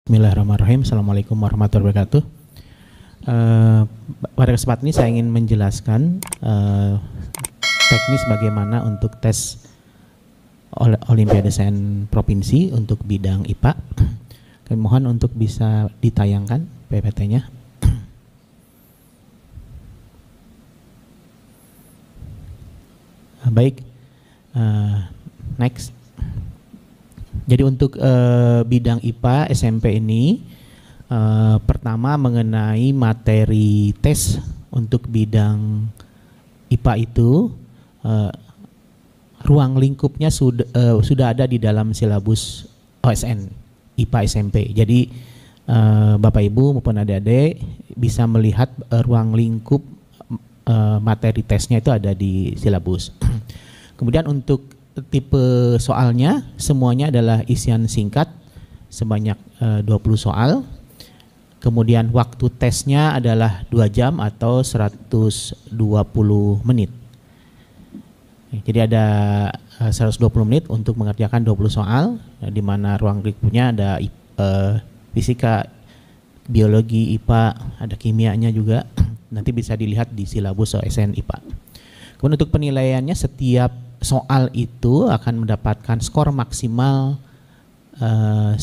Bismillahirrahmanirrahim. Assalamualaikum warahmatullahi wabarakatuh. Pada kesempatan ini saya ingin menjelaskan teknis bagaimana untuk tes Olimpiade Sains Provinsi untuk bidang IPA. Kami mohon untuk bisa ditayangkan PPT-nya. Baik, next. Jadi untuk bidang IPA SMP ini pertama mengenai materi tes untuk bidang IPA itu ruang lingkupnya sudah ada di dalam silabus OSN IPA SMP. Jadi Bapak Ibu maupun adik-adik bisa melihat ruang lingkup materi tesnya itu ada di silabus. Kemudian untuk tipe soalnya semuanya adalah isian singkat sebanyak 20 soal. Kemudian waktu tesnya adalah 2 jam atau 120 menit. Jadi ada 120 menit untuk mengerjakan 20 soal, di mana ruang lingkupnya ada fisika, biologi, IPA, ada kimianya juga. Nanti bisa dilihat di silabus OSN IPA. Kemudian untuk penilaiannya setiap soal itu akan mendapatkan skor maksimal 10.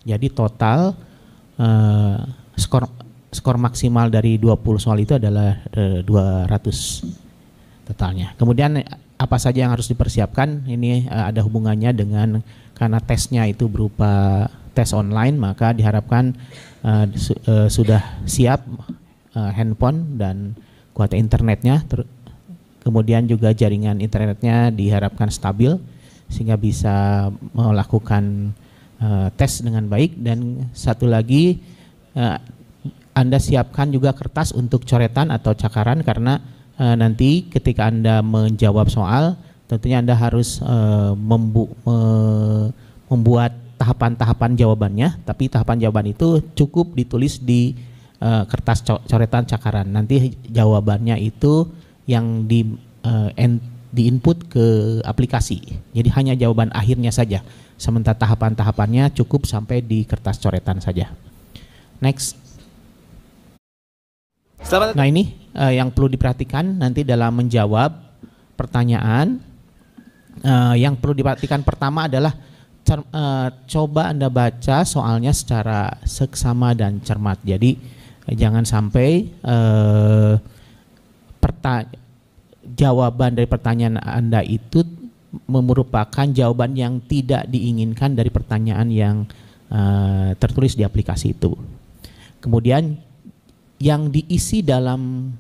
Jadi total skor maksimal dari 20 soal itu adalah 200 totalnya. Kemudian apa saja yang harus dipersiapkan? Ini ada hubungannya dengan karena tesnya itu berupa tes online, maka diharapkan sudah siap handphone dan kuota internetnya. Kemudian juga jaringan internetnya diharapkan stabil sehingga bisa melakukan tes dengan baik. Dan satu lagi, Anda siapkan juga kertas untuk coretan atau cakaran, karena nanti ketika Anda menjawab soal tentunya Anda harus membuat tahapan-tahapan jawabannya, tapi tahapan jawaban itu cukup ditulis di kertas coretan cakaran. Nanti jawabannya itu yang di input ke aplikasi. Jadi hanya jawaban akhirnya saja. Sementara tahapan-tahapannya cukup sampai di kertas coretan saja. Next. Nah ini yang perlu diperhatikan nanti dalam menjawab pertanyaan. Yang perlu diperhatikan pertama adalah coba Anda baca soalnya secara seksama dan cermat. Jadi jangan sampai jawaban dari pertanyaan Anda itu merupakan jawaban yang tidak diinginkan dari pertanyaan yang tertulis di aplikasi itu. Kemudian yang diisi dalam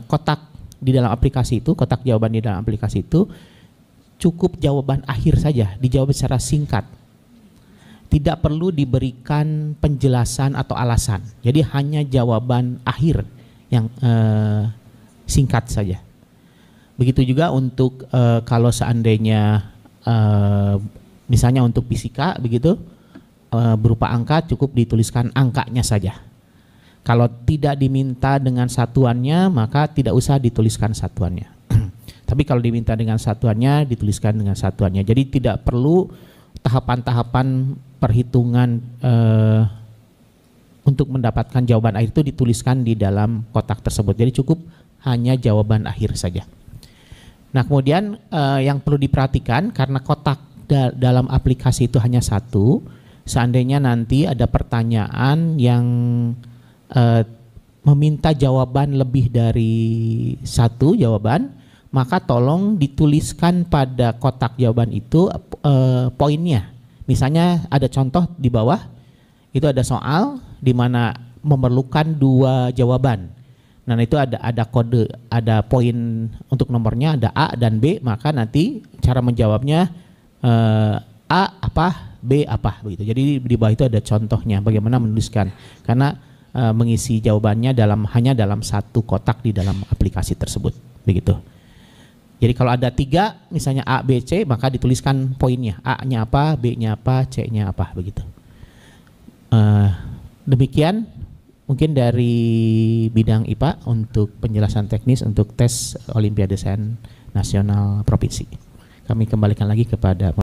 kotak di dalam aplikasi itu, kotak jawaban di dalam aplikasi itu cukup jawaban akhir saja, dijawab secara singkat. Tidak perlu diberikan penjelasan atau alasan. Jadi hanya jawaban akhir yang singkat saja. Begitu juga untuk kalau seandainya misalnya untuk fisika begitu berupa angka, cukup dituliskan angkanya saja. Kalau tidak diminta dengan satuannya maka tidak usah dituliskan satuannya. Tapi kalau diminta dengan satuannya dituliskan dengan satuannya. Jadi tidak perlu tahapan-tahapan perhitungan untuk mendapatkan jawaban akhir itu dituliskan di dalam kotak tersebut. Jadi cukup hanya jawaban akhir saja. Nah kemudian yang perlu diperhatikan, karena kotak dalam aplikasi itu hanya satu, seandainya nanti ada pertanyaan yang meminta jawaban lebih dari satu jawaban, maka tolong dituliskan pada kotak jawaban itu poinnya. Misalnya ada contoh di bawah, itu ada soal di mana memerlukan 2 jawaban. Nah itu ada kode, ada poin untuk nomornya, ada A dan B, maka nanti cara menjawabnya A apa, B apa begitu. Jadi di bawah itu ada contohnya bagaimana menuliskan, karena mengisi jawabannya hanya dalam satu kotak di dalam aplikasi tersebut begitu. Jadi kalau ada 3 misalnya A, B, C, maka dituliskan poinnya, A-nya apa, B-nya apa, C-nya apa begitu. Demikian mungkin dari bidang IPA untuk penjelasan teknis untuk tes Olimpiade Sains Nasional Provinsi. Kami kembalikan lagi kepada